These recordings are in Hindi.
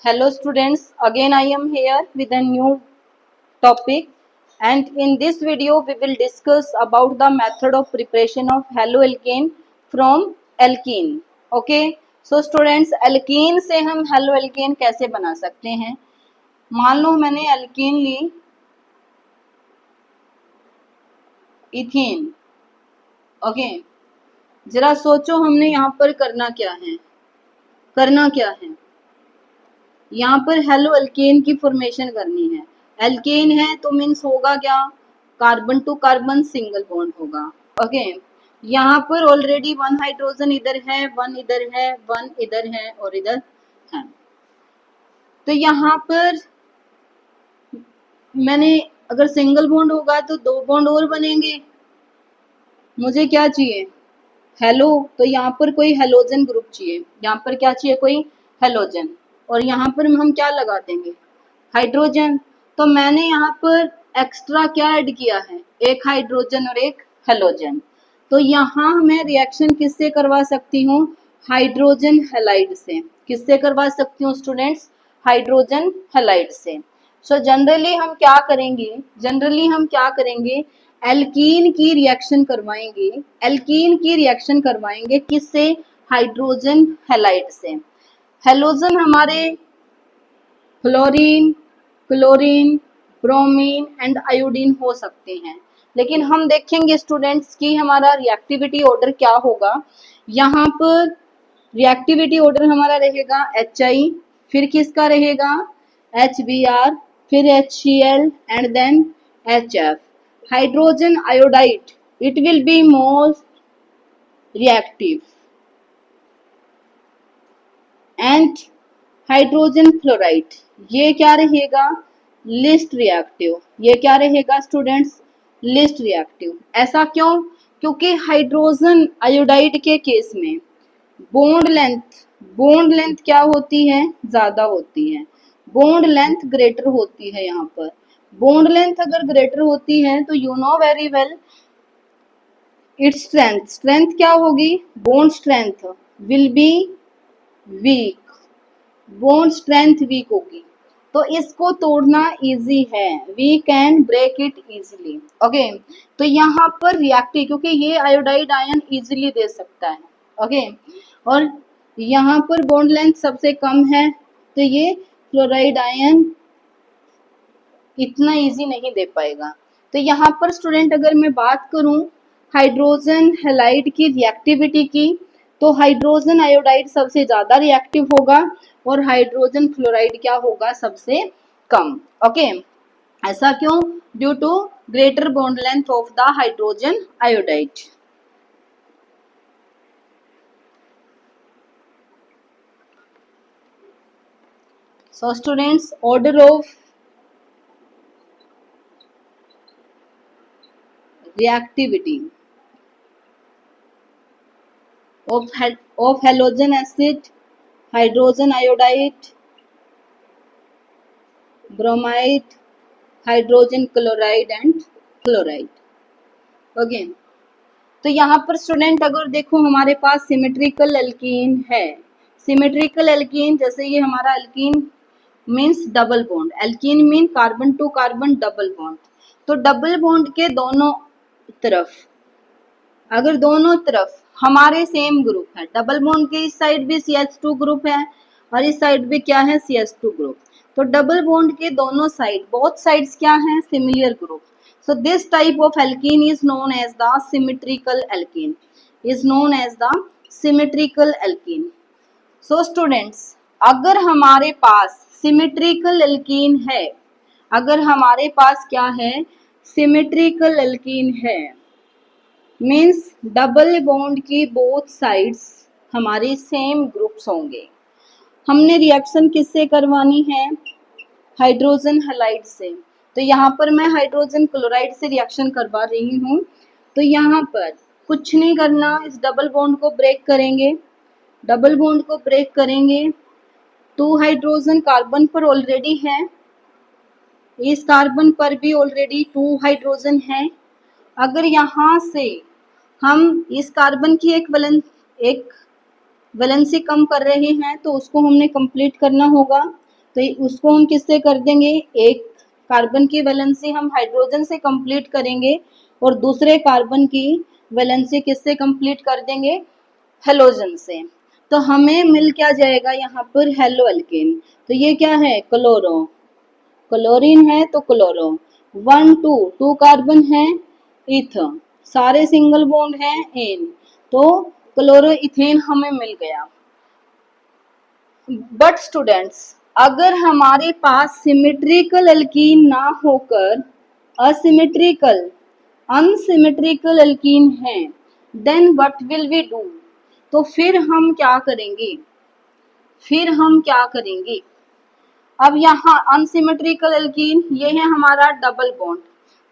Hello students, again I am here with a new topic, and in this video we will discuss about the method of preparation of haloalkane from alkene. Okay, so students, alkene से हम haloalkane कैसे बना सकते हैं? मान लो मैंने alkene ली इथेन. ओके, जरा सोचो हमने यहाँ पर करना क्या है. यहाँ पर हेलो अल्केन की फॉर्मेशन करनी है. एल्केन है तो मीन्स होगा क्या, carbon to carbon single bond होगा. ओके, यहाँ पर ऑलरेडी वन हाइड्रोजन इधर है, वन इधर है, वन इधर है और इधर है. तो यहाँ पर मैंने अगर सिंगल बॉन्ड होगा तो दो बॉन्ड और बनेंगे. मुझे क्या चाहिए, हेलो, तो यहाँ पर कोई हेलोजन ग्रुप चाहिए. यहाँ पर क्या चाहिए, कोई हेलोजन. और यहाँ पर हम क्या लगा देंगे, हाइड्रोजन. तो मैंने यहाँ पर एक्स्ट्रा क्या ऐड किया है, एक हाइड्रोजन और एक हेलोजन. तो यहाँ मैं रिएक्शन किससे करवा सकती हूँ, हाइड्रोजन हैलाइड से. किससे करवा सकती हूँ स्टूडेंट्स, हाइड्रोजन हैलाइड से. सो जनरली हम क्या करेंगे, एल्कीन की रिएक्शन करवाएंगे. किससे, हाइड्रोजन हैलाइड से. हेलोजन हमारे fluorine, chlorine, bromine and iodine हो सकते हैं. लेकिन हम देखेंगे स्टूडेंट्स कि हमारा रिएक्टिविटी ऑर्डर क्या होगा. यहाँ पर रिएक्टिविटी ऑर्डर हमारा रहेगा HI, फिर किसका रहेगा, HBr, फिर HCl and then HF. Hydrogen iodide, it will be most reactive. And hydrogen chloride, ये क्या रहेगा, लिस्ट रिएक्टिव. ये क्या रहेगा स्टूडेंट्स, लिस्ट रिएक्टिव. ऐसा क्यों, क्योंकि हाइड्रोजन आयोडाइड के केस में बॉन्ड लेंथ क्या होती है, ज्यादा होती है. बॉन्ड लेंथ ग्रेटर होती है. यहाँ पर बॉन्ड लेंथ अगर ग्रेटर होती है तो you know very well its strength क्या होगी, bond strength will be weak. Bond strength weak होगी तो इसको तोड़ना इजी है, we can break it easily. Okay, तो यहाँ पर रिएक्टिव, क्योंकि ये आयोडाइड आयन इजीली दे सकता है. ओके, और यहाँ पर बॉन्ड लेंथ सबसे कम है तो ये क्लोराइड आयन इतना इजी नहीं दे पाएगा. तो यहाँ पर स्टूडेंट अगर मैं बात करूं हाइड्रोजन हैलाइड की रिएक्टिविटी की, तो हाइड्रोजन आयोडाइड सबसे ज्यादा रिएक्टिव होगा और हाइड्रोजन फ्लोराइड क्या होगा, सबसे कम. ओके, ऐसा क्यों, due to greater bond length of the hydrogen iodide. So students, order of reactivity of halogen acid, hydrogen iodide, bromide, hydrogen chloride and chloride. Okay, तो यहाँ पर स्टूडेंट अगर देखो हमारे पास सिमेट्रिकल एल्कीन है. सिमेट्रिकल एल्कीन, जैसे ये हमारा alkene means double bond, alkene mean carbon to carbon double bond. तो डबल बॉन्ड के दोनों तरफ, अगर दोनों तरफ हमारे सेम ग्रुप है, डबल बॉन्ड के इस साइड भी CH2 ग्रुप है और इस साइड भी क्या है, CH2 ग्रुप. तो डबल बॉन्ड के दोनों साइड, बोथ साइड्स क्या है, similar group. So this type of alkene is known as the symmetrical alkene. So students, अगर हमारे पास सिमेट्रिकल एल्कीन है, सिमेट्रिकल एल्कीन है, मीन्स डबल बॉन्ड की बोथ साइड्स हमारे सेम ग्रुप्स होंगे. हमने रिएक्शन किससे करवानी है, हाइड्रोजन हैलाइड से. तो यहाँ पर मैं हाइड्रोजन क्लोराइड से रिएक्शन करवा रही हूँ. तो यहाँ पर कुछ नहीं करना, इस डबल बॉन्ड को ब्रेक करेंगे. 2 हाइड्रोजन कार्बन पर ऑलरेडी है, इस कार्बन पर भी ऑलरेडी 2 हाइड्रोजन है. अगर यहाँ से हम इस कार्बन की एक वैलेंसी कम कर रहे हैं तो उसको हमने कंप्लीट करना होगा. तो उसको हम किससे कर देंगे, एक कार्बन की वैलेंसी हम हाइड्रोजन से कंप्लीट करेंगे और दूसरे कार्बन की वैलेंसी किससे कंप्लीट कर देंगे, हेलोजन से। तो हमें मिल क्या जाएगा यहाँ पर, हेलो एल्केन। तो ये क्या है, क्लोरो, क्लोरीन है तो क्लोरो, 1 2 2 कार्बन है, इथ, सारे सिंगल बॉन्ड हैं एन, तो क्लोरो इथेन हमें मिल गया। बट स्टूडेंट्स, अगर हमारे पास सिमेट्रिकल एल्कीन ना होकर असिमेट्रिकल अनसिमेट्रिकल एल्कीन है, then what will we do, तो फिर हम क्या करेंगे, फिर हम क्या करेंगे। अब यहाँ अनसिमेट्रिकल एल्कीन, ये है हमारा डबल बॉन्ड,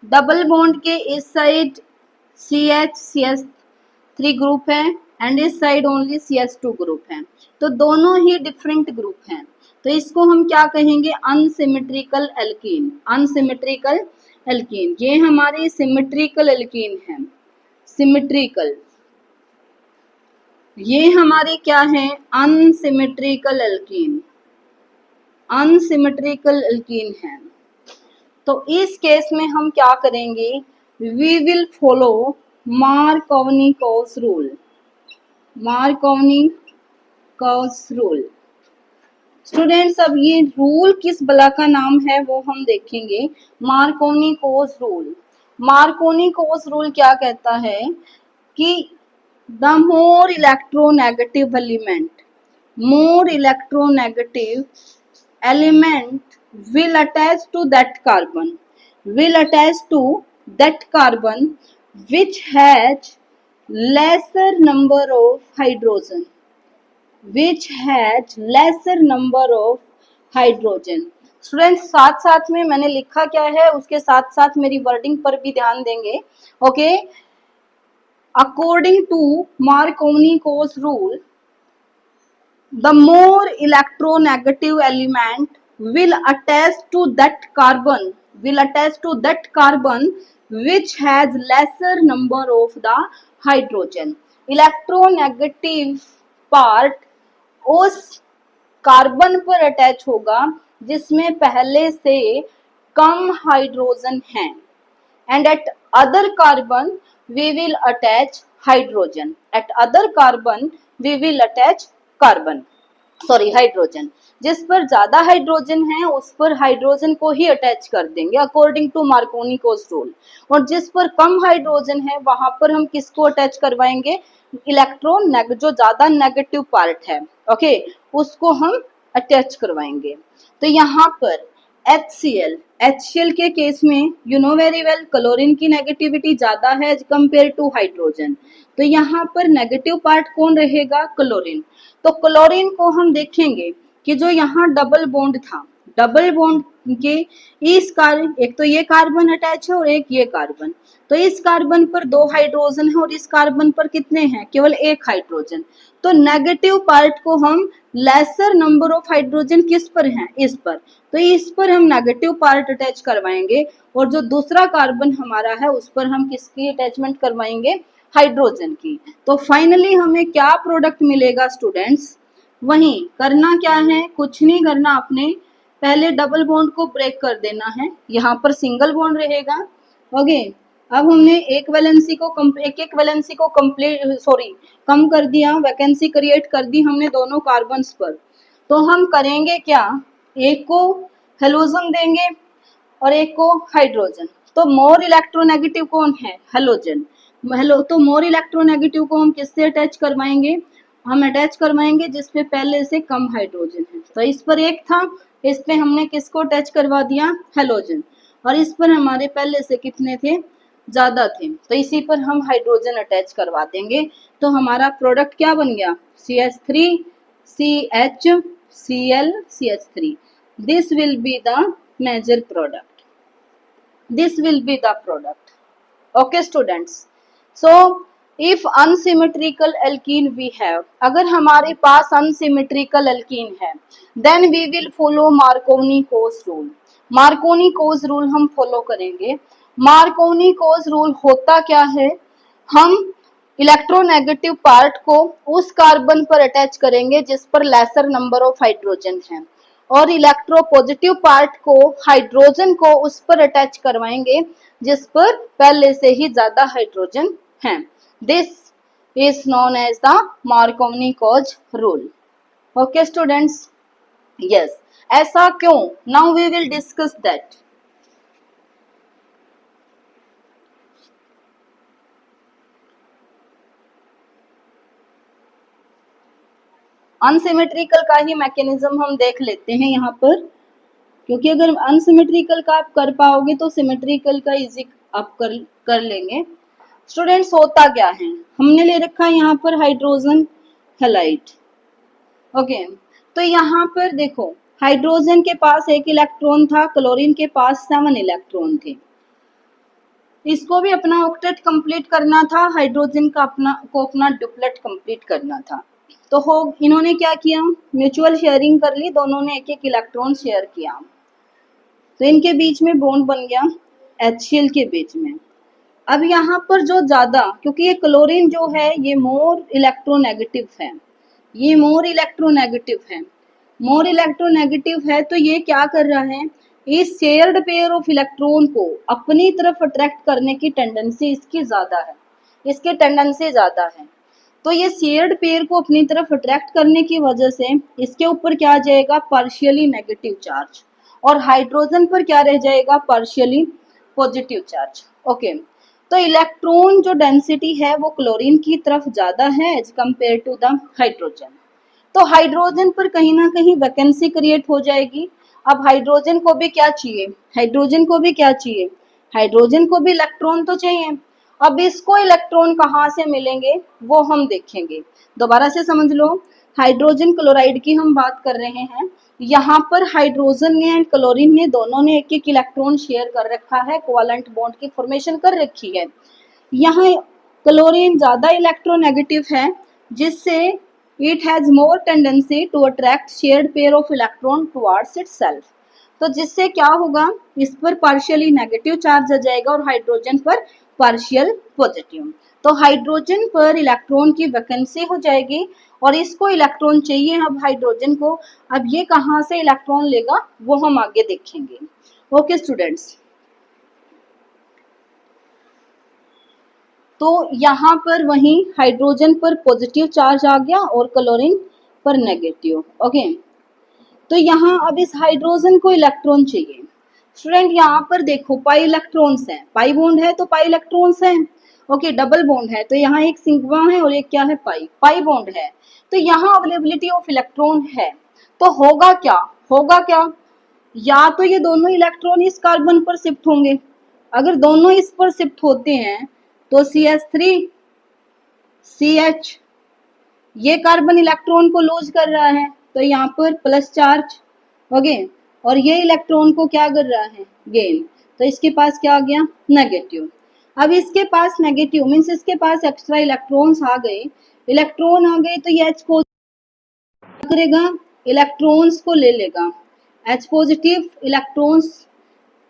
डबल बॉन्ड के इस साइड CH3 ग्रुप है एंड इस साइड ओनली CH2 ग्रुप है, तो दोनों ही डिफरेंट ग्रुप हैं, तो इसको हम क्या कहेंगे, अनसिमेट्रिकल एल्कीन, अनसिमेट्रिकल एल्कीन। ये हमारे सिमेट्रिकल एल्कीन है, सिमेट्रिकल, ये हमारे क्या है, अनसिमेट्रिकल एल्कीन, अनसिमेट्रिकल एल्कीन है। तो इस केस में हम क्या करेंगे, we will follow Markovnikov's rule, Markovnikov's rule. Students, अब ये रूल किस बला का नाम है वो हम देखेंगे, मार्कोवनी-कोस रूल। मार्कोवनी-कोस रूल क्या कहता है कि the more electronegative element, more electronegative element will attach to that carbon, will attach to that carbon which has lesser number of hydrogen, which has lesser number of hydrogen। Students, साथ साथ में मैंने लिखा क्या है, उसके साथ साथ मेरी वर्डिंग पर भी ध्यान देंगे। Okay, according to Markovnikov's rule, the more electronegative element will attach to that carbon, will attach to that carbon which has lesser number of the hydrogen। Electronegative part उस कार्बन पर अटैच होगा जिसमें पहले से कम हाइड्रोजन है, and at other carbon we will attach hydrogen, at other carbon we will attach carbon, sorry hydrogen. जिस पर ज्यादा हाइड्रोजन है उस पर हाइड्रोजन को ही अटैच कर देंगे अकॉर्डिंग टू मार्कोनी-कोस रूल, और जिस पर कम हाइड्रोजन है वहां पर हम किसको अटैच करवाएंगे, इलेक्ट्रॉन जो ज्यादा नेगेटिव पार्ट है, ओके, उसको हम अटैच करवाएंगे। तो यहाँ पर HCl के केस में you know very well, chlorine की नेगेटिविटी ज्यादा है कंपेयर टू हाइड्रोजन, तो यहाँ पर नेगेटिव पार्ट कौन रहेगा, क्लोरीन। तो क्लोरीन को हम देखेंगे कि जो यहाँ डबल बॉन्ड था, डबल बॉन्ड के इस कार्बन, एक तो ये कार्बन अटैच है और एक ये कार्बन, तो इस कार्बन पर 2 हाइड्रोजन है और इस कार्बन पर कितने हैं, केवल 1 हाइड्रोजन। तो नेगेटिव पार्ट को हम लेसर नंबर ऑफ हाइड्रोजन किस पर है, इस पर, तो इस पर हम नेगेटिव पार्ट अटैच करवाएंगे, और जो दूसरा कार्बन हमारा है उस पर हम किसकी अटैचमेंट करवाएंगे, हाइड्रोजन की। तो फाइनली हमें क्या प्रोडक्ट मिलेगा स्टूडेंट्स, वहीं करना क्या है, कुछ नहीं करना, आपने पहले डबल बॉन्ड को ब्रेक कर देना है, यहाँ पर सिंगल बॉन्ड रहेगा। ओके, अब हमने एक वैलेंसी को एक वैलेंसी को कम कर दिया, वैकेंसी क्रिएट कर दी हमने दोनों कार्बन्स पर। तो हम करेंगे क्या, एक को हेलोजन देंगे और एक को हाइड्रोजन। तो मोर इलेक्ट्रोनेगेटिव कौन है, हेलोजन। तो मोर इलेक्ट्रोनेगेटिव को हम किससे अटैच करवाएंगे, हम अटैच करवाएंगे जिसपे पहले से कम हाइड्रोजन है। तो इस पर एक था, इस पे हमने किसको अटैच करवा दिया, हेलोजन, और इस पर हमारे पहले से कितने थे, ज्यादा थे, तो इसी पर हम हाइड्रोजन अटैच करवा देंगे। तो हमारा प्रोडक्ट क्या बन गया, CH3 CHCl CH3। This will be the major product, this will be the product. Okay students, so if unsymmetrical alkene we have, अगर हमारे पास अनसिमेट्रिकल एल्कीन है, then we will follow Markovnikov's rule. Markovnikov's rule हम फॉलो करेंगे। मार्कोवनी-कोस रूल होता क्या है, हम इलेक्ट्रोनेगेटिव पार्ट को उस कार्बन पर अटैच करेंगे जिस पर लेसर नंबर ऑफ हाइड्रोजन है, और इलेक्ट्रोपॉजिटिव पार्ट को हाइड्रोजन को उस पर अटैच करवाएंगे जिस पर पहले से ही ज्यादा हाइड्रोजन है। This is known as the Markovnikov's rule. Okay students, yes, ऐसा क्यों? Now we will discuss that. Unsymmetrical का ही मैकेनिज्म हम देख लेते हैं यहाँ पर, क्योंकि अगर अनसिमेट्रिकल का आप कर पाओगे तो सिमेट्रिकल का इजी आप कर लेंगे। स्टूडेंट्स, होता क्या है, हमने ले रखा है यहाँ पर हाइड्रोजन हैलाइड। ओके, तो यहाँ पर देखो, हाइड्रोजन के पास एक इलेक्ट्रॉन था, क्लोरीन के पास 7 इलेक्ट्रॉन थे। इसको भी अपना ऑक्टेट कंप्लीट करना था, हाइड्रोजन का अपना डुप्लेट कंप्लीट करना था। तो हो इन्होंने क्या किया, म्यूचुअल शेयरिंग कर ली, दोनों ने एक एक इलेक्ट्रॉन शेयर किया, तो इनके बीच में बॉन्ड बन गया HCl के बीच में। अब यहाँ पर जो ज्यादा, क्योंकि ये क्लोरीन जो है ये मोर इलेक्ट्रोनेगेटिव है, ये मोर इलेक्ट्रोनेगेटिव है, मोर इलेक्ट्रोनेगेटिव है, तो ये क्या कर रहा है, इस शेयर्ड पेयर ऑफ इलेक्ट्रॉन को अपनी तरफ अट्रैक्ट करने की टेंडेंसी इसकी ज्यादा है, इसकी टेंडेंसी ज्यादा है। तो ये शेयर्ड पेयर को अपनी तरफ अट्रैक्ट करने की वजह से इसके ऊपर क्या आ जाएगा, पार्शियली नेगेटिव चार्ज, और हाइड्रोजन पर क्या रह जाएगा, पार्शियली पॉजिटिव चार्ज। ओके, तो इलेक्ट्रॉन जो डेंसिटी है वो क्लोरीन की तरफ ज्यादा है as compare to the hydrogen. तो हाइड्रोजन पर कहीं ना कहीं वैकेंसी क्रिएट हो जाएगी। अब हाइड्रोजन को भी क्या चाहिए, हाइड्रोजन को भी क्या चाहिए, हाइड्रोजन को भी इलेक्ट्रॉन तो चाहिए। अब इसको इलेक्ट्रॉन कहाँ से मिलेंगे वो हम देखेंगे। दोबारा से समझ लो, हाइड्रोजन क्लोराइड की हम बात कर रहे हैं। यहाँ पर हाइड्रोजन ने एंड क्लोरीन ने दोनों ने एक एक इलेक्ट्रॉन शेयर कर रखा है, कोवेलेंट बॉन्ड की फॉर्मेशन कर रखी है। यहाँ क्लोरीन ज्यादा इलेक्ट्रोनेगेटिव है, जिससे it has more tendency to attract shared pair of electron towards itself. तो जिससे क्या होगा, इस पर पार्शियली नेगेटिव चार्ज आ जाएगा और हाइड्रोजन पर पार्शियल पॉजिटिव। तो हाइड्रोजन पर इलेक्ट्रॉन की वैकेंसी हो जाएगी और इसको इलेक्ट्रॉन चाहिए अब हाइड्रोजन को। अब ये कहाँ से इलेक्ट्रॉन लेगा वो हम आगे देखेंगे। ओके स्टूडेंट्स, तो यहाँ पर वही हाइड्रोजन पर पॉजिटिव चार्ज आ गया और क्लोरीन पर नेगेटिव। ओके, तो यहाँ अब इस हाइड्रोजन को इलेक्ट्रॉन चाहिए। स्टूडेंट, यहाँ पर देखो पाई इलेक्ट्रॉन्स हैं, पाई बॉन्ड है तो पाई इलेक्ट्रॉन्स हैं। ओके, डबल बॉन्ड है तो यहाँ एक सिग्मा है और एक क्या है, पाई, पाई बॉन्ड है, तो यहाँ अवेलेबिलिटी ऑफ इलेक्ट्रॉन है। तो होगा क्या, होगा क्या, या तो ये दोनों इलेक्ट्रॉन इस कार्बन पर शिफ्ट होंगे, अगर दोनों इस पर शिफ्ट होते हैं तो CH3 CH, ये कार्बन इलेक्ट्रॉन को लूज कर रहा है तो यहाँ पर प्लस चार्ज। ओके, और ये इलेक्ट्रॉन को क्या कर रहा है, गेन, तो इसके पास क्या आ गया, नेगेटिव। अब इसके पास नेगेटिव मीन्स इसके पास एक्स्ट्रा इलेक्ट्रॉन्स आ गए, इलेक्ट्रॉन आ गए तो ये H पॉजिटिव करेगा, इलेक्ट्रॉन्स को ले लेगा, H पॉजिटिव इलेक्ट्रॉन्स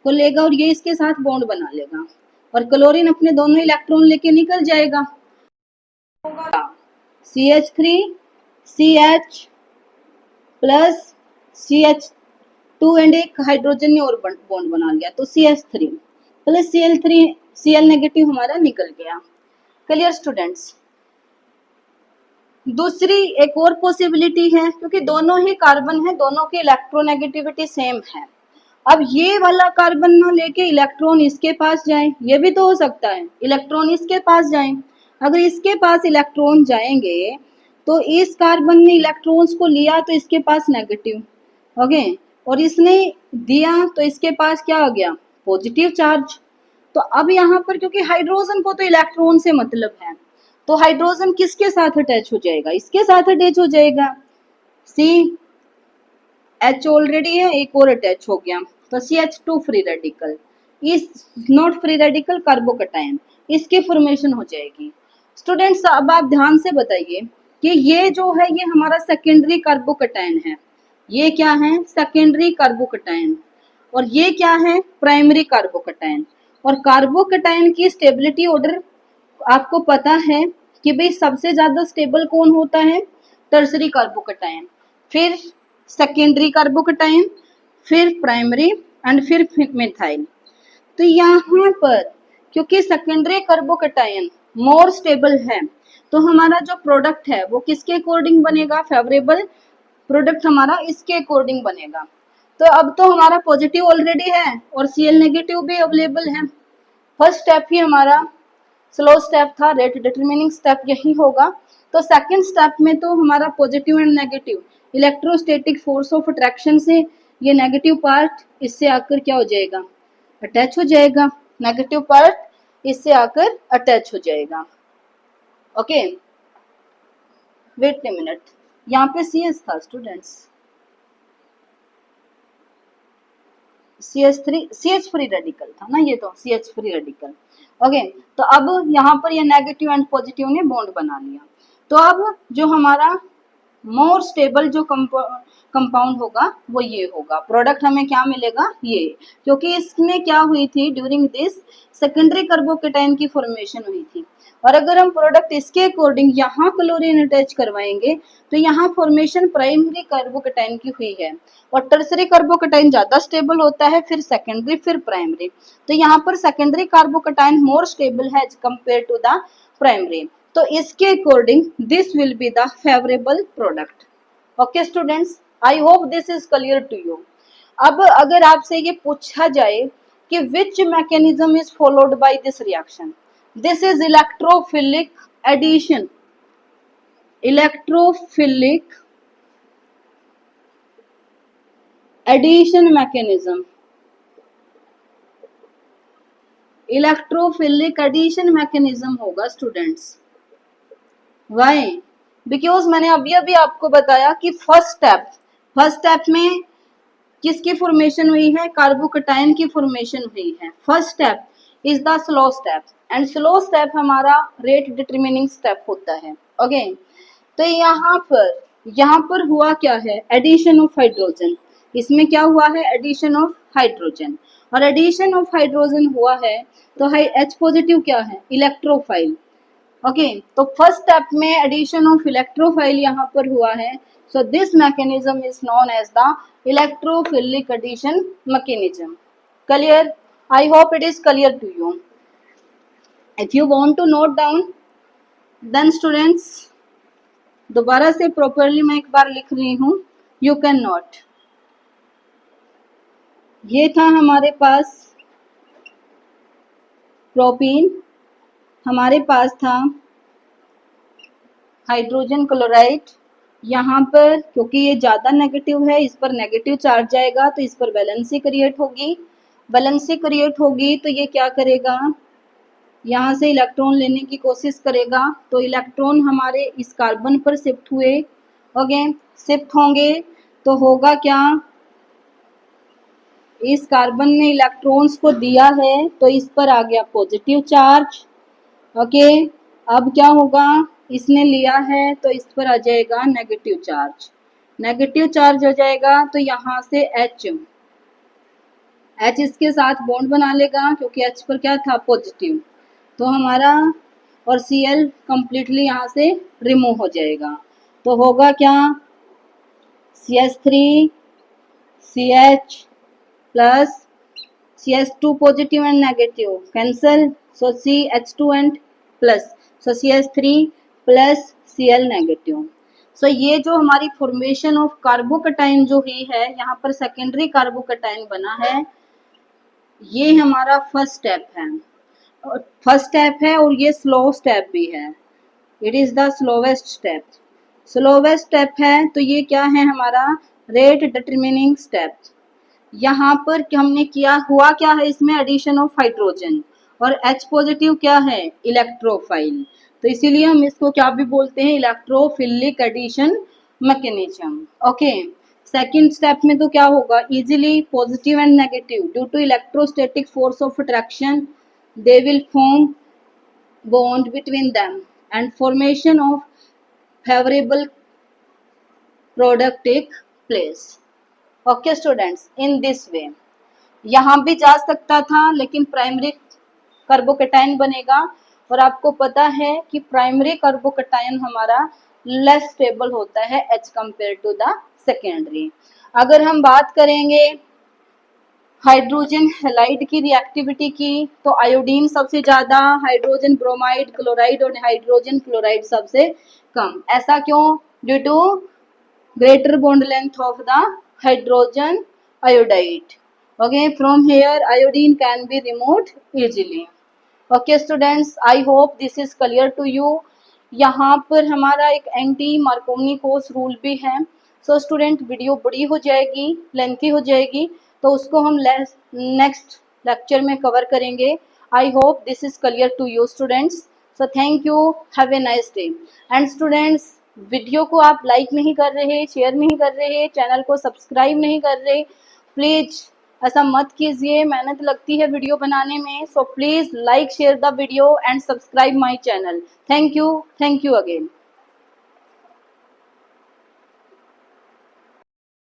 को लेगा और ये इसके साथ बॉन्ड बना लेगा और क्लोरीन अपने दोनों इलेक्ट्रॉन लेके निकल जाएगा। CH3 CH plus CH2 and एक हाइड्रोजन ने और बॉन्ड बना लिया तो CH3 plus Cl3 Cl negative हमारा निकल गया। क्लियर स्टूडेंट्स, दूसरी एक और पॉसिबिलिटी है, क्योंकि दोनों ही कार्बन है, दोनों की इलेक्ट्रोनेगेटिविटी सेम है। अब ये वाला कार्बन ना लेके इलेक्ट्रॉन इसके पास जाए, ये भी तो हो सकता है, इलेक्ट्रॉन इसके पास जाए। अगर इसके पास इलेक्ट्रॉन जाएंगे तो इस कार्बन ने इलेक्ट्रॉन्स को लिया तो इसके पास नेगेटिव, ओके, और इसने दिया तो इसके पास क्या आ गया, पॉजिटिव चार्ज। तो अब यहाँ पर क्योंकि हाइड्रोजन को तो इलेक्ट्रॉन से मतलब है, तो हाइड्रोजन किसके साथ अटैच हो जाएगा, इसके साथ अटैच हो जाएगा। H ऑलरेडी है, एक और अटैच हो गया तो CH2 free radical is not free radical carbocation, इसकी फॉर्मेशन हो जाएगी। स्टूडेंट्स, अब आप ध्यान से बताइए कि ये जो है ये हमारा सेकेंडरी कार्बोकटायन है, ये क्या है, सेकेंडरी कार्बोकटायन, और ये क्या है, प्राइमरी कार्बोकटायन। और कार्बोकटायन की स्टेबिलिटी ऑर्डर आपको पता है कि भाई सबसे ज्यादा स्टेबल कौन होता है, टर्सरी कार्बोकटायन, फिर सेकेंडरी कार्बोकेटाइन, फिर प्राइमरी एंड फिर मिथाइल। तो यहाँ पर क्योंकि सेकेंडरी कार्बोकेटाइन मोर स्टेबल है, तो हमारा जो प्रोडक्ट है वो किसके अकॉर्डिंग बनेगा, फेवरेबल प्रोडक्ट हमारा इसके अकॉर्डिंग बनेगा। तो अब तो हमारा पॉजिटिव ऑलरेडी है और Cl नेगेटिव भी अवेलेबल है। फर्स्ट स्टेप ही हमारा स्लो स्टेप था, रेट डिटरमिनिंग स्टेप यही होगा। तो सेकंड स्टेप में तो हमारा positive and negative electrostatic force of attraction से ये नेगेटिव पार्ट इससे आकर क्या हो जाएगा, अटैच हो जाएगा। नेगेटिव पार्ट इससे आकर अटैच हो जाएगा। ओके, वेट ए मिनट, यहाँ पे CS था स्टूडेंट्स, CH फ्री रेडिकल था ना, ये तो CH फ्री रेडिकल। ओके, तो अब यहाँ पर ये नेगेटिव एंड पॉजिटिव ने बॉन्ड बना लिया। तो अब जो हमारा मोर स्टेबल जो कंपाउंड होगा वो ये होगा, प्रोडक्ट हमें क्या मिलेगा, ये, क्योंकि इसमें क्या हुई थी, ड्यूरिंग दिस सेकेंडरी कार्बोकेटाइन की फॉर्मेशन हुई थी। और अगर हम प्रोडक्ट इसके अकॉर्डिंग यहाँ क्लोरीन अटैच करवाएंगे तो यहाँ फॉर्मेशन प्राइमरी कार्बोकेटाइन की हुई है, और टर्सरी कार्बोकेटाइन ज्यादा स्टेबल होता है, फिर सेकेंडरी फिर प्राइमरी। तो यहाँ पर सेकेंडरी कार्बोकेटाइन मोर स्टेबल है कंपेयर टू द प्राइमरी। तो इसके according this will be the favourable product. Okay students, I hope this is clear to you. अब अगर आपसे ये पूछा जाए कि which mechanism is followed by this reaction, this is electrophilic addition. Electrophilic addition mechanism, electrophilic addition mechanism होगा स्टूडेंट्स। वाई? बिकॉज मैंने अभी अभी आपको बताया कि फर्स्ट स्टेप में किसकी फॉर्मेशन हुई है, कार्बोकेटाइन की फॉर्मेशन हुई है। First step is the slow step, and slow step हमारा रेट डिटरमिनिंग स्टेप होता है। ओके, तो यहाँ पर हुआ क्या है, एडिशन ऑफ हाइड्रोजन। इसमें क्या हुआ है, एडिशन ऑफ हाइड्रोजन, और एडिशन ऑफ हाइड्रोजन हुआ है तो H पॉजिटिव क्या है, इलेक्ट्रोफाइल। ओके, तो फर्स्ट स्टेप में एडिशन ऑफ इलेक्ट्रोफाइल यहाँ पर हुआ है। So this mechanism is known as the electrophilic addition mechanism. Clear? I hope it is clear to you. If you want to note down then students, दोबारा से प्रॉपरली मैं एक बार लिख रही हूँ, यू कैन नोट। ये था हमारे पास प्रोपीन, हमारे पास था हाइड्रोजन क्लोराइड। यहाँ पर क्योंकि ये ज़्यादा नेगेटिव है, इस पर नेगेटिव चार्ज जाएगा तो इस पर वैलेंसी क्रिएट होगी। वैलेंसी क्रिएट होगी तो ये क्या करेगा, यहाँ से इलेक्ट्रॉन लेने की कोशिश करेगा। तो इलेक्ट्रॉन हमारे इस कार्बन पर शिफ्ट हुए। ओके, शिफ्ट होंगे तो होगा क्या, इस कार्बन ने इलेक्ट्रॉन्स को दिया है तो इस पर आ गया पॉजिटिव चार्ज। ओके, अब क्या होगा, इसने लिया है तो इस पर आ जाएगा नेगेटिव चार्ज। नेगेटिव चार्ज हो जाएगा तो यहाँ से H इसके साथ बॉन्ड बना लेगा क्योंकि H पर क्या था, पॉजिटिव। तो हमारा और Cl कंप्लीटली यहाँ से रिमूव हो जाएगा। तो होगा क्या, CH3 CH plus CH2 positive and negative cancel, so CH2 and plus, so CH3 plus Cl negative. So ये जो हमारी फॉर्मेशन ऑफ कार्बोकेटाइन जो हुई है, यहाँ पर सेकेंडरी कार्बोकेटाइन बना है, ये हमारा फर्स्ट स्टेप है और ये स्लो स्टेप भी है। It is the slowest step. Slowest step है तो ये क्या है हमारा, रेट डिटरमिनिंग स्टेप। यहाँ पर हमने किया हुआ क्या है, इसमें एडिशन ऑफ हाइड्रोजन, और H पॉजिटिव क्या है, इलेक्ट्रोफाइल। तो इसीलिए हम इसको क्या भी बोलते हैं, electrophilic addition mechanism. Okay, second step में तो क्या होगा, easily positive and negative due to electrostatic force of attraction they will form bond between them and formation of favourable product take place. Okay students, in this way यहाँ भी जा सकता था लेकिन प्राइमरी कार्बोकेटाइन बनेगा, और आपको पता है कि प्राइमरी कार्बोकेटाइन हमारा लेस स्टेबल होता है as compare to the secondary. अगर हम बात करेंगे हाइड्रोजन हैलाइड की रिएक्टिविटी की, तो आयोडीन सबसे ज्यादा, हाइड्रोजन ब्रोमाइड, क्लोराइड और हाइड्रोजन फ्लोराइड सबसे कम। ऐसा क्यों? Due to greater bond length of the hydrogen iodide. Okay, from here iodine can be removed easily. Okay students, I hope this is clear to you. यहाँ पर हमारा एक एंटी मार्कोनी फोर्स रूल भी है। सो स्टूडेंट, वीडियो बड़ी हो जाएगी, लेंथी हो जाएगी, तो उसको हम नेक्स्ट लेक्चर में कवर करेंगे। I hope this is clear to you students. So thank you, have a nice day. And students, video को आप लाइक नहीं कर रहे, शेयर नहीं कर रहे, चैनल को सब्सक्राइब नहीं कर रहे, प्लीज ऐसा मत कीजिए, मेहनत लगती है वीडियो बनाने में। So please like share the video and subscribe my channel. Thank you again.